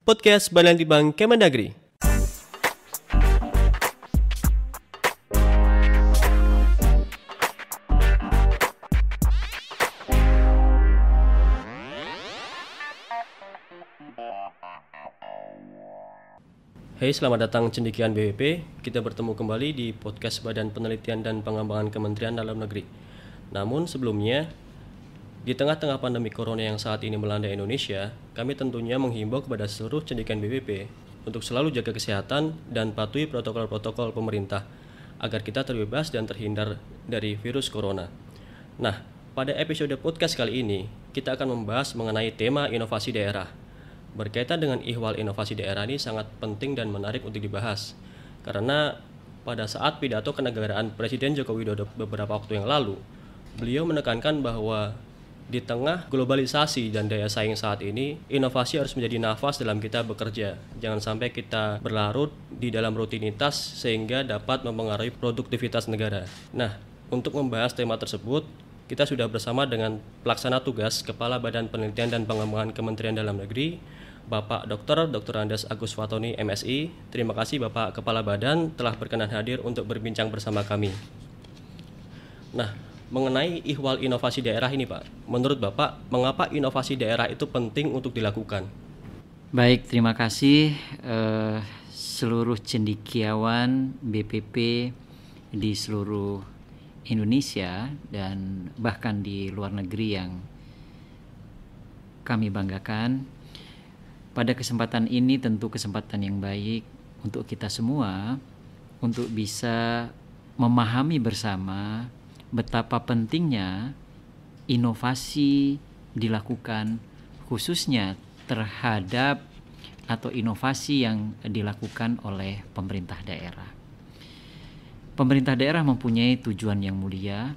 podcast Badan Litbang Kemendagri. Hey, selamat datang cendekiawan BWP. Kita bertemu kembali di podcast Badan Penelitian dan Pengembangan Kementerian Dalam Negeri. Namun sebelumnya, di tengah-tengah pandemi corona yang saat ini melanda Indonesia, kami tentunya menghimbau kepada seluruh cendekiawan BWP untuk selalu jaga kesehatan dan patuhi protokol-protokol pemerintah agar kita terbebas dan terhindar dari virus corona. Nah, pada episode podcast kali ini, kita akan membahas mengenai tema inovasi daerah. Berkaitan dengan ihwal inovasi daerah ini sangat penting dan menarik untuk dibahas, karena pada saat pidato kenegaraan Presiden Joko Widodo beberapa waktu yang lalu, beliau menekankan bahwa di tengah globalisasi dan daya saing saat ini, inovasi harus menjadi nafas dalam kita bekerja. Jangan sampai kita berlarut di dalam rutinitas sehingga dapat mempengaruhi produktivitas negara. Nah, untuk membahas tema tersebut, kita sudah bersama dengan pelaksana tugas Kepala Badan Penelitian dan Pengembangan Kementerian Dalam Negeri, Bapak Dr. Andes Agus Fatoni, MSI. Terima kasih Bapak Kepala Badan telah berkenan hadir untuk berbincang bersama kami. Nah, mengenai ihwal inovasi daerah ini Pak, menurut Bapak, mengapa inovasi daerah itu penting untuk dilakukan? Baik, terima kasih seluruh cendekiawan BPP di seluruh Indonesia dan bahkan di luar negeri yang kami banggakan. Pada kesempatan ini tentu kesempatan yang baik untuk kita semua untuk bisa memahami bersama betapa pentingnya inovasi dilakukan, khususnya terhadap atau inovasi yang dilakukan oleh pemerintah daerah. Pemerintah daerah mempunyai tujuan yang mulia.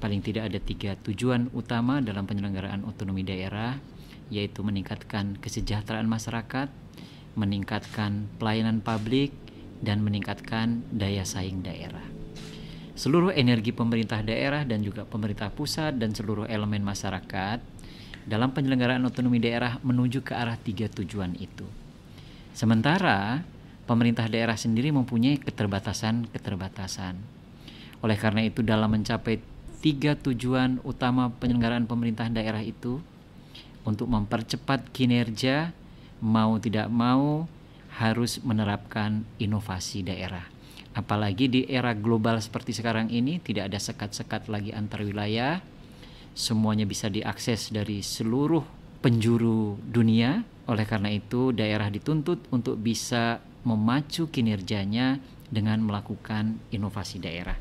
Paling tidak ada 3 tujuan utama dalam penyelenggaraan otonomi daerah, yaitu meningkatkan kesejahteraan masyarakat, meningkatkan pelayanan publik, dan meningkatkan daya saing daerah. Seluruh energi pemerintah daerah dan juga pemerintah pusat dan seluruh elemen masyarakat dalam penyelenggaraan otonomi daerah menuju ke arah 3 tujuan itu. Sementara pemerintah daerah sendiri mempunyai keterbatasan. Oleh karena itu, dalam mencapai 3 tujuan utama penyelenggaraan pemerintah daerah itu, untuk mempercepat kinerja, mau tidak mau harus menerapkan inovasi daerah. Apalagi di era global seperti sekarang ini, tidak ada sekat-sekat lagi antar wilayah. Semuanya bisa diakses dari seluruh penjuru dunia. Oleh karena itu, daerah dituntut untuk bisa memacu kinerjanya dengan melakukan inovasi daerah.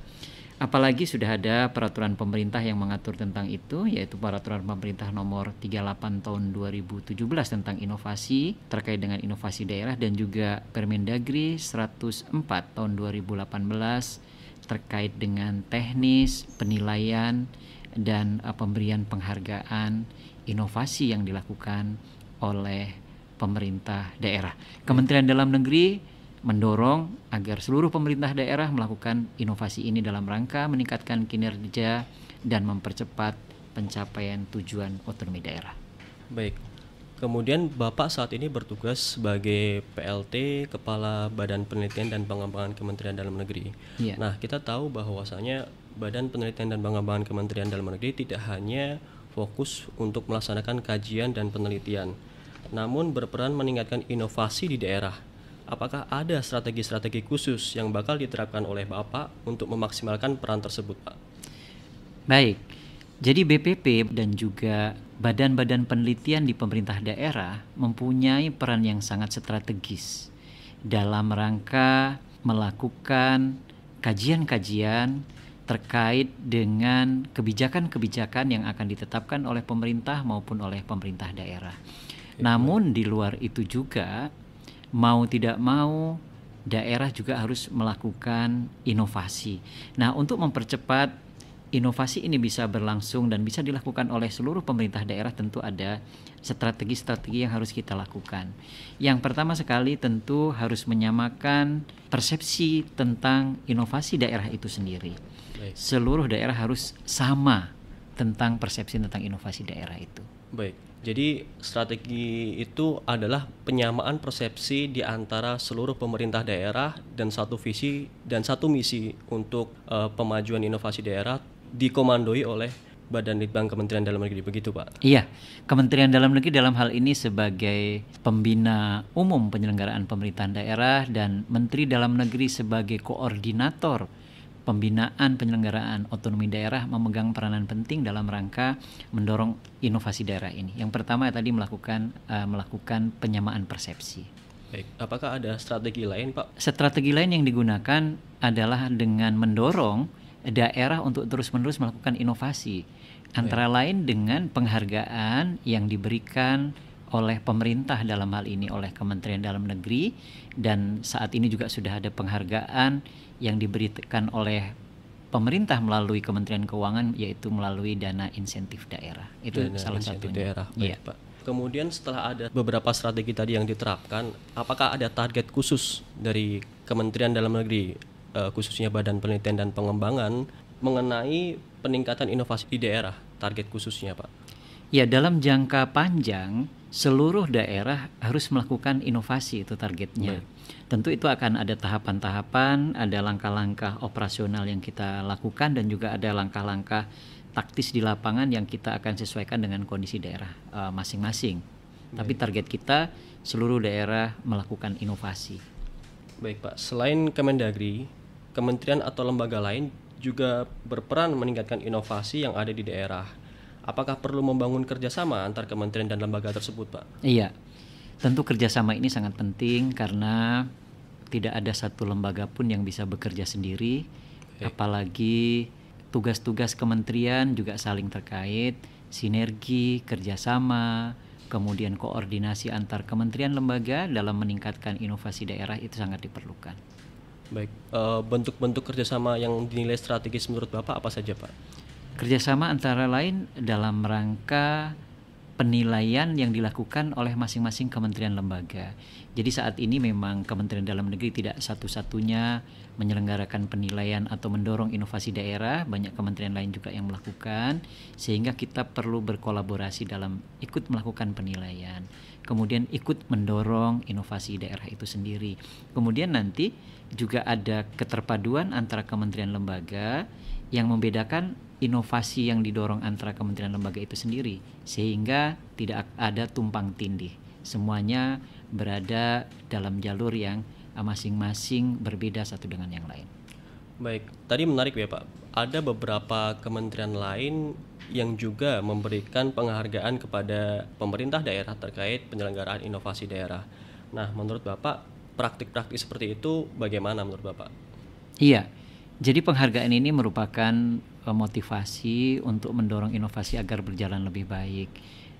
Apalagi sudah ada peraturan pemerintah yang mengatur tentang itu, yaitu peraturan pemerintah nomor 38 tahun 2017 tentang inovasi terkait dengan inovasi daerah, dan juga Permendagri 104 tahun 2018 terkait dengan teknis, penilaian, dan pemberian penghargaan inovasi yang dilakukan oleh pemerintah daerah. Kementerian Dalam Negeri mendorong agar seluruh pemerintah daerah melakukan inovasi ini dalam rangka meningkatkan kinerja dan mempercepat pencapaian tujuan otonomi daerah. Baik, kemudian Bapak saat ini bertugas sebagai PLT Kepala Badan Penelitian dan Pengembangan Kementerian Dalam Negeri. Ya. Nah, kita tahu bahwasanya Badan Penelitian dan Pengembangan Kementerian Dalam Negeri tidak hanya fokus untuk melaksanakan kajian dan penelitian, namun berperan meningkatkan inovasi di daerah. Apakah ada strategi-strategi khusus yang bakal diterapkan oleh Bapak untuk memaksimalkan peran tersebut, Pak? Baik, jadi BPP dan juga badan-badan penelitian di pemerintah daerah mempunyai peran yang sangat strategis dalam rangka melakukan kajian-kajian terkait dengan kebijakan-kebijakan yang akan ditetapkan oleh pemerintah maupun oleh pemerintah daerah. Namun di luar itu juga, mau tidak mau daerah juga harus melakukan inovasi. Nah, untuk mempercepat inovasi ini bisa berlangsung dan bisa dilakukan oleh seluruh pemerintah daerah, tentu ada strategi-strategi yang harus kita lakukan. Yang pertama sekali tentu harus menyamakan persepsi tentang inovasi daerah itu sendiri. Seluruh daerah harus sama tentang persepsi tentang inovasi daerah itu. Baik. Jadi strategi itu adalah penyamaan persepsi di antara seluruh pemerintah daerah dan satu visi dan satu misi untuk pemajuan inovasi daerah dikomandoi oleh Badan Litbang Kementerian Dalam Negeri, begitu Pak? Iya, Kementerian Dalam Negeri dalam hal ini sebagai pembina umum penyelenggaraan pemerintahan daerah dan Menteri Dalam Negeri sebagai koordinator pembinaan penyelenggaraan otonomi daerah memegang peranan penting dalam rangka mendorong inovasi daerah ini. Yang pertama tadi melakukan penyamaan persepsi. Baik, apakah ada strategi lain Pak? Strategi lain yang digunakan adalah dengan mendorong daerah untuk terus-menerus melakukan inovasi. Antara lain dengan penghargaan yang diberikan oleh pemerintah dalam hal ini oleh Kementerian Dalam Negeri, dan saat ini juga sudah ada penghargaan yang diberikan oleh pemerintah melalui Kementerian Keuangan, yaitu melalui dana insentif daerah. Itu Dana salah insentif satunya. daerah. Baik, Pak. Kemudian setelah ada beberapa strategi tadi yang diterapkan, apakah ada target khusus dari Kementerian Dalam Negeri, khususnya Badan Penelitian dan Pengembangan, mengenai peningkatan inovasi di daerah, target khususnya Pak? Ya, dalam jangka panjang seluruh daerah harus melakukan inovasi, itu targetnya. Tentu itu akan ada tahapan-tahapan, ada langkah-langkah operasional yang kita lakukan dan juga ada langkah-langkah taktis di lapangan yang kita akan sesuaikan dengan kondisi daerah masing-masing. Tapi target kita seluruh daerah melakukan inovasi. Baik Pak, selain Kemendagri, kementerian atau lembaga lain juga berperan meningkatkan inovasi yang ada di daerah. Apakah perlu membangun kerjasama antar kementerian dan lembaga tersebut, Pak? Iya, tentu kerjasama ini sangat penting karena tidak ada satu lembaga pun yang bisa bekerja sendiri. Apalagi tugas-tugas kementerian juga saling terkait, sinergi, kerjasama, kemudian koordinasi antar kementerian lembaga dalam meningkatkan inovasi daerah itu sangat diperlukan. Baik, bentuk-bentuk kerjasama yang dinilai strategis menurut Bapak apa saja, Pak? Kerjasama antara lain dalam rangka penilaian yang dilakukan oleh masing-masing kementerian lembaga. Jadi saat ini memang Kementerian Dalam Negeri tidak satu-satunya menyelenggarakan penilaian atau mendorong inovasi daerah, banyak kementerian lain juga yang melakukan, sehingga kita perlu berkolaborasi dalam ikut melakukan penilaian, kemudian ikut mendorong inovasi daerah itu sendiri. Kemudian nanti juga ada keterpaduan antara kementerian lembaga yang membedakan inovasi yang didorong antara kementerian lembaga itu sendiri, sehingga tidak ada tumpang tindih. Semuanya berada dalam jalur yang masing-masing berbeda satu dengan yang lain. Baik, tadi menarik ya Pak. Ada beberapa kementerian lain yang juga memberikan penghargaan kepada pemerintah daerah terkait penyelenggaraan inovasi daerah. Nah, menurut Bapak, praktik-praktik seperti itu bagaimana menurut Bapak? Iya, jadi penghargaan ini merupakan motivasi untuk mendorong inovasi agar berjalan lebih baik.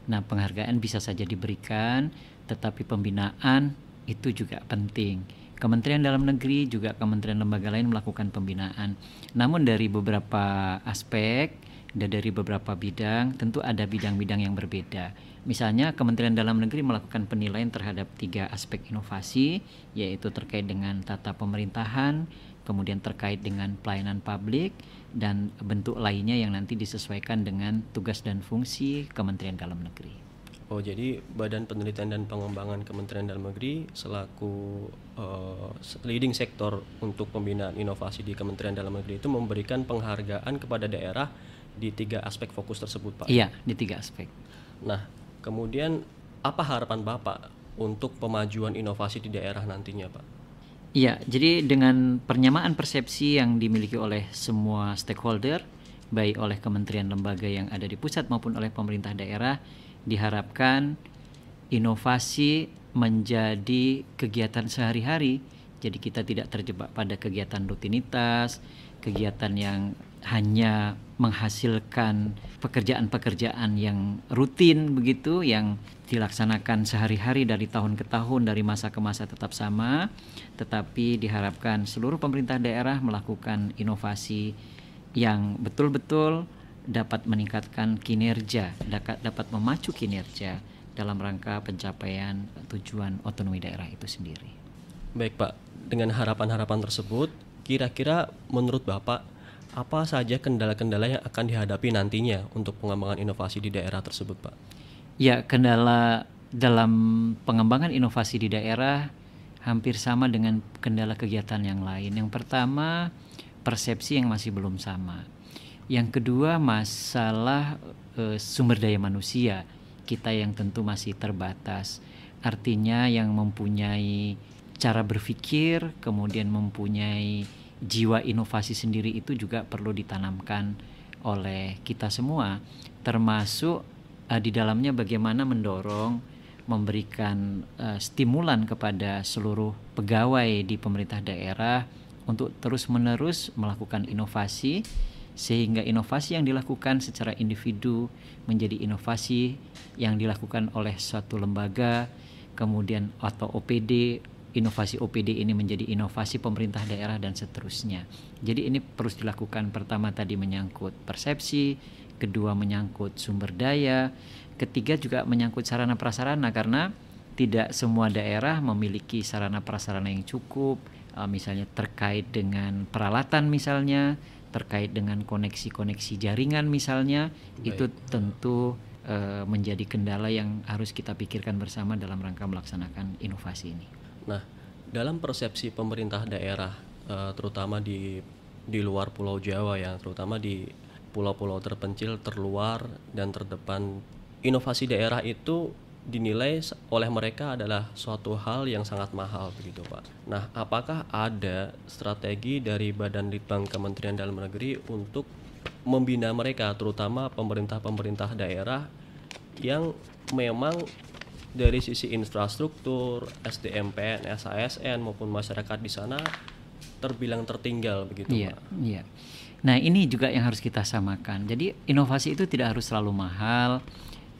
Nah, penghargaan bisa saja diberikan, tetapi pembinaan itu juga penting. Kementerian Dalam Negeri juga kementerian lembaga lain melakukan pembinaan. Namun dari beberapa aspek dan dari beberapa bidang, tentu ada bidang-bidang yang berbeda. Misalnya Kementerian Dalam Negeri melakukan penilaian terhadap 3 aspek inovasi, yaitu terkait dengan tata pemerintahan, kemudian terkait dengan pelayanan publik, dan bentuk lainnya yang nanti disesuaikan dengan tugas dan fungsi Kementerian Dalam Negeri. Oh, jadi Badan Penelitian dan Pengembangan Kementerian Dalam Negeri selaku leading sektor untuk pembinaan inovasi di Kementerian Dalam Negeri itu memberikan penghargaan kepada daerah di 3 aspek fokus tersebut, Pak? Iya, di 3 aspek. Nah, kemudian apa harapan Bapak untuk pemajuan inovasi di daerah nantinya, Pak? Iya, jadi dengan penyamaan persepsi yang dimiliki oleh semua stakeholder, baik oleh kementerian lembaga yang ada di pusat maupun oleh pemerintah daerah, diharapkan inovasi menjadi kegiatan sehari-hari. Jadi kita tidak terjebak pada kegiatan rutinitas, kegiatan yang hanya menghasilkan pekerjaan-pekerjaan yang rutin begitu, yang dilaksanakan sehari-hari dari tahun ke tahun, dari masa ke masa tetap sama, tetapi diharapkan seluruh pemerintah daerah melakukan inovasi yang betul-betul dapat meningkatkan kinerja, dapat memacu kinerja dalam rangka pencapaian tujuan otonomi daerah itu sendiri. Baik Pak, dengan harapan-harapan tersebut, kira-kira menurut Bapak apa saja kendala-kendala yang akan dihadapi nantinya untuk pengembangan inovasi di daerah tersebut, Pak? Ya, kendala dalam pengembangan inovasi di daerah hampir sama dengan kendala kegiatan yang lain. Yang pertama, persepsi yang masih belum sama. Yang kedua, masalah sumber daya manusia kita yang tentu masih terbatas. Artinya yang mempunyai cara berpikir, kemudian mempunyai jiwa inovasi sendiri itu juga perlu ditanamkan oleh kita semua, termasuk di dalamnya bagaimana mendorong, memberikan stimulan kepada seluruh pegawai di pemerintah daerah untuk terus-menerus melakukan inovasi, sehingga inovasi yang dilakukan secara individu menjadi inovasi yang dilakukan oleh suatu lembaga, kemudian atau OPD, inovasi OPD ini menjadi inovasi pemerintah daerah dan seterusnya. Jadi ini terus dilakukan. Pertama tadi menyangkut persepsi, kedua menyangkut sumber daya, ketiga juga menyangkut sarana prasarana, karena tidak semua daerah memiliki sarana prasarana yang cukup, misalnya terkait dengan peralatan, misalnya terkait dengan koneksi-koneksi jaringan misalnya. Baik. Itu tentu menjadi kendala yang harus kita pikirkan bersama dalam rangka melaksanakan inovasi ini. Nah, dalam persepsi pemerintah daerah, terutama di luar Pulau Jawa ya, terutama di pulau-pulau terpencil, terluar dan terdepan, inovasi daerah itu dinilai oleh mereka adalah suatu hal yang sangat mahal begitu Pak. Nah, apakah ada strategi dari Badan Litbang Kementerian Dalam Negeri untuk membina mereka, terutama pemerintah-pemerintah daerah yang memang dari sisi infrastruktur, SDM, PNS, ASN maupun masyarakat di sana terbilang tertinggal begitu Pak? Iya. Nah, ini juga yang harus kita samakan. Jadi inovasi itu tidak harus selalu mahal,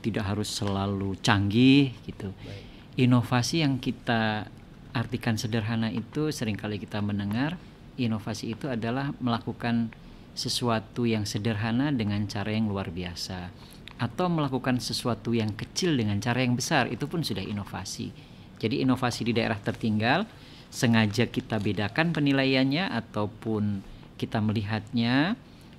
tidak harus selalu canggih gitu. Baik. Inovasi yang kita artikan sederhana itu seringkali kita mendengar, inovasi itu adalah melakukan sesuatu yang sederhana dengan cara yang luar biasa, atau melakukan sesuatu yang kecil dengan cara yang besar, itu pun sudah inovasi. Jadi inovasi di daerah tertinggal sengaja kita bedakan penilaiannya ataupun kita melihatnya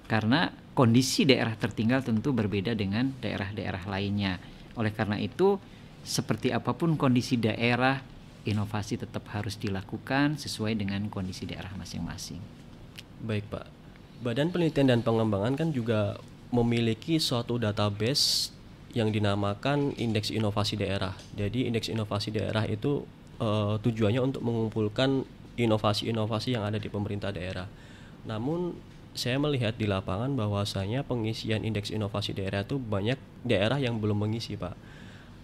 karena kondisi daerah tertinggal tentu berbeda dengan daerah-daerah lainnya. Oleh karena itu, seperti apapun kondisi daerah, inovasi tetap harus dilakukan sesuai dengan kondisi daerah masing-masing. Baik Pak, Badan Penelitian dan Pengembangan kan juga memiliki suatu database yang dinamakan Indeks Inovasi Daerah. Jadi Indeks Inovasi Daerah itu tujuannya untuk mengumpulkan inovasi-inovasi yang ada di pemerintah daerah. Namun saya melihat di lapangan bahwasanya pengisian Indeks Inovasi Daerah itu banyak daerah yang belum mengisi Pak.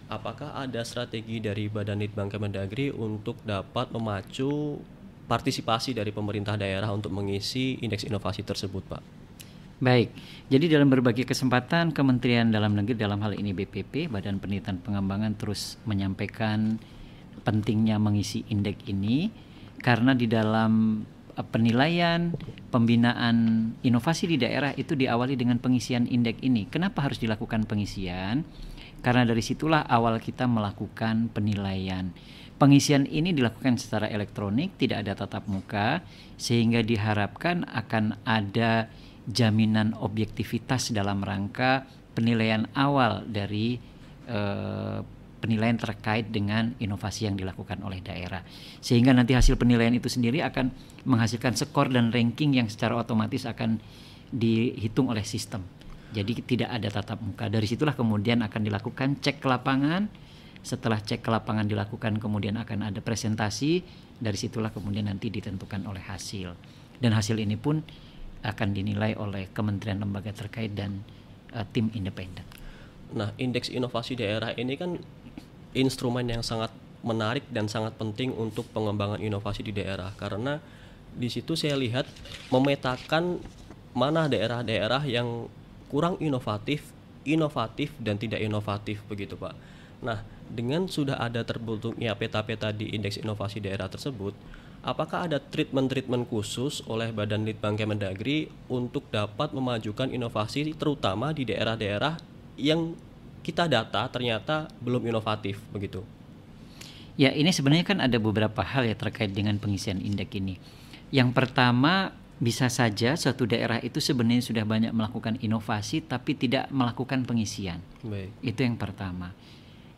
Apakah ada strategi dari Badan Litbang Kemendagri untuk dapat memacu partisipasi dari pemerintah daerah untuk mengisi indeks inovasi tersebut Pak? Baik, jadi dalam berbagai kesempatan Kementerian Dalam Negeri, dalam hal ini BPP, Badan Penelitian Pengembangan, terus menyampaikan pentingnya mengisi indeks ini karena di dalam penilaian pembinaan inovasi di daerah itu diawali dengan pengisian indeks ini. Kenapa harus dilakukan pengisian? Karena dari situlah awal kita melakukan penilaian. Pengisian ini dilakukan secara elektronik, tidak ada tatap muka, sehingga diharapkan akan ada jaminan objektivitas dalam rangka penilaian awal dari penilaian terkait dengan inovasi yang dilakukan oleh daerah. Sehingga nanti hasil penilaian itu sendiri akan menghasilkan skor dan ranking yang secara otomatis akan dihitung oleh sistem. Jadi tidak ada tatap muka. Dari situlah kemudian akan dilakukan cek ke lapangan. Setelah cek ke lapangan dilakukan, kemudian akan ada presentasi. Dari situlah kemudian nanti ditentukan oleh hasil. Dan hasil ini pun akan dinilai oleh kementerian lembaga terkait dan tim independen. Nah, indeks inovasi daerah ini kan instrumen yang sangat menarik dan sangat penting untuk pengembangan inovasi di daerah, karena di situ saya lihat memetakan mana daerah-daerah yang kurang inovatif dan tidak inovatif begitu Pak. Nah, dengan sudah ada terbentuknya peta-peta di indeks inovasi daerah tersebut, apakah ada treatment khusus oleh Badan Litbang Kemendagri untuk dapat memajukan inovasi terutama di daerah-daerah yang kita data ternyata belum inovatif begitu? Ya, ini sebenarnya kan ada beberapa hal ya terkait dengan pengisian indeks ini. Yang pertama, bisa saja suatu daerah itu sebenarnya sudah banyak melakukan inovasi tapi tidak melakukan pengisian. Baik. Itu yang pertama.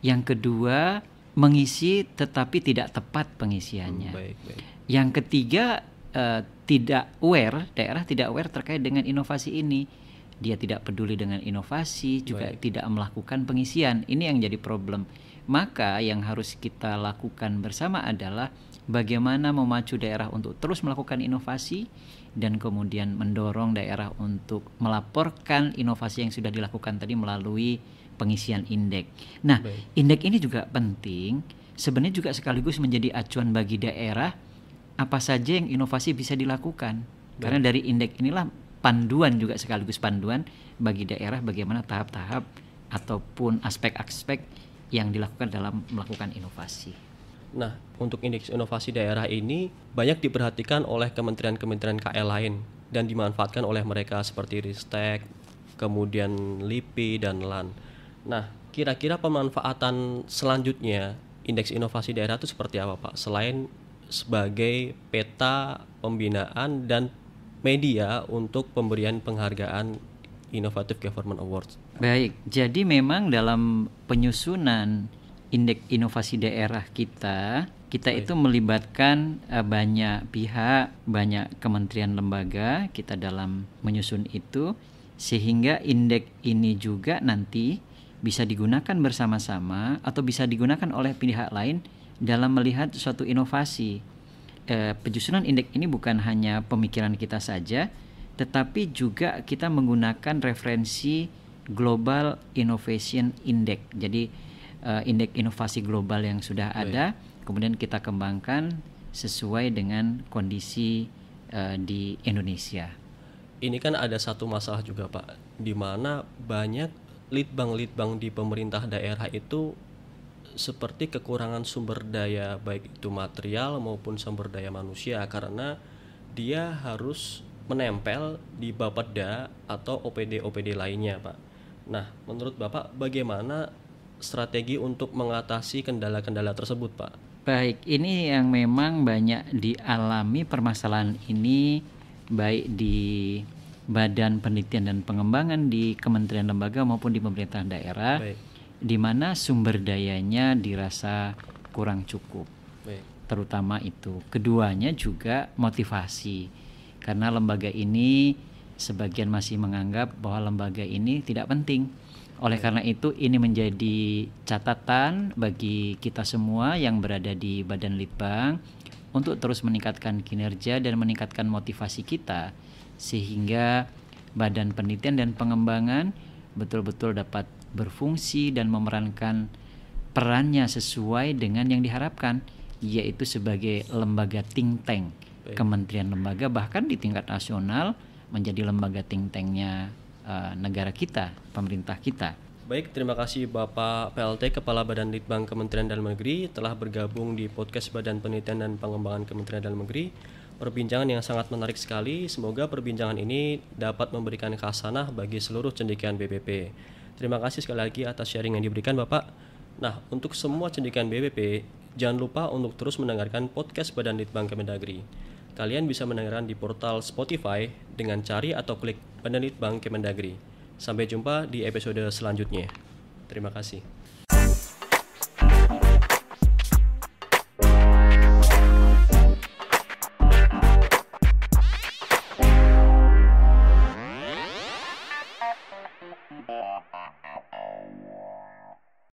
Yang kedua, mengisi tetapi tidak tepat pengisiannya. Baik. Yang ketiga, tidak aware, daerah tidak aware terkait dengan inovasi ini. Dia tidak peduli dengan inovasi, juga tidak melakukan pengisian. Ini yang jadi problem. Maka yang harus kita lakukan bersama adalah bagaimana memacu daerah untuk terus melakukan inovasi dan kemudian mendorong daerah untuk melaporkan inovasi yang sudah dilakukan tadi melalui pengisian indeks. Nah, indeks ini juga penting, sebenarnya juga sekaligus menjadi acuan bagi daerah apa saja yang inovasi bisa dilakukan. Karena dari indeks inilah panduan, juga sekaligus panduan bagi daerah bagaimana tahap-tahap ataupun aspek-aspek yang dilakukan dalam melakukan inovasi. Nah, untuk indeks inovasi daerah ini banyak diperhatikan oleh kementerian-kementerian KL lain dan dimanfaatkan oleh mereka seperti Ristek, kemudian LIPI dan LAN. Nah, kira-kira pemanfaatan selanjutnya indeks inovasi daerah itu seperti apa, Pak? Selain sebagai peta pembinaan dan media untuk pemberian penghargaan Innovative Government Awards. Baik, jadi memang dalam penyusunan indeks inovasi daerah kita itu melibatkan banyak pihak, banyak kementerian lembaga kita dalam menyusun itu, sehingga indeks ini juga nanti bisa digunakan bersama-sama atau bisa digunakan oleh pihak lain dalam melihat suatu inovasi. Penyusunan indeks ini bukan hanya pemikiran kita saja, tetapi juga kita menggunakan referensi Global Innovation Index. Jadi indeks inovasi global yang sudah ada, kemudian kita kembangkan sesuai dengan kondisi di Indonesia. Ini kan ada satu masalah juga, Pak, di mana banyak litbang di pemerintah daerah itu seperti kekurangan sumber daya, baik itu material maupun sumber daya manusia, karena dia harus menempel di Bapeda atau OPD lainnya, Pak. Nah, menurut Bapak bagaimana strategi untuk mengatasi kendala-kendala tersebut, Pak? Baik, ini yang memang banyak dialami permasalahan ini baik di Badan Penelitian dan Pengembangan di kementerian lembaga maupun di pemerintahan daerah, di mana sumber dayanya dirasa kurang cukup. Terutama itu. Keduanya juga motivasi, karena lembaga ini sebagian masih menganggap bahwa lembaga ini tidak penting. Oleh karena itu ini menjadi catatan bagi kita semua yang berada di Badan Litbang untuk terus meningkatkan kinerja dan meningkatkan motivasi kita, sehingga Badan Penelitian dan Pengembangan betul-betul dapat berfungsi dan memerankan perannya sesuai dengan yang diharapkan, yaitu sebagai lembaga think tank kementerian lembaga, bahkan di tingkat nasional menjadi lembaga think tanknya negara kita, pemerintah kita. Baik, terima kasih Bapak PLT Kepala Badan Litbang Kementerian Dalam Negeri telah bergabung di podcast Badan Penelitian dan Pengembangan Kementerian Dalam Negeri. Perbincangan yang sangat menarik sekali. Semoga perbincangan ini dapat memberikan khasanah bagi seluruh cendekiawan BPP. Terima kasih sekali lagi atas sharing yang diberikan Bapak. Nah, untuk semua cendekiawan BPP, jangan lupa untuk terus mendengarkan podcast Badan Litbang Kemendagri. Kalian bisa mendengarkan di portal Spotify dengan cari atau klik Badan Litbang Kemendagri. Sampai jumpa di episode selanjutnya. Terima kasih.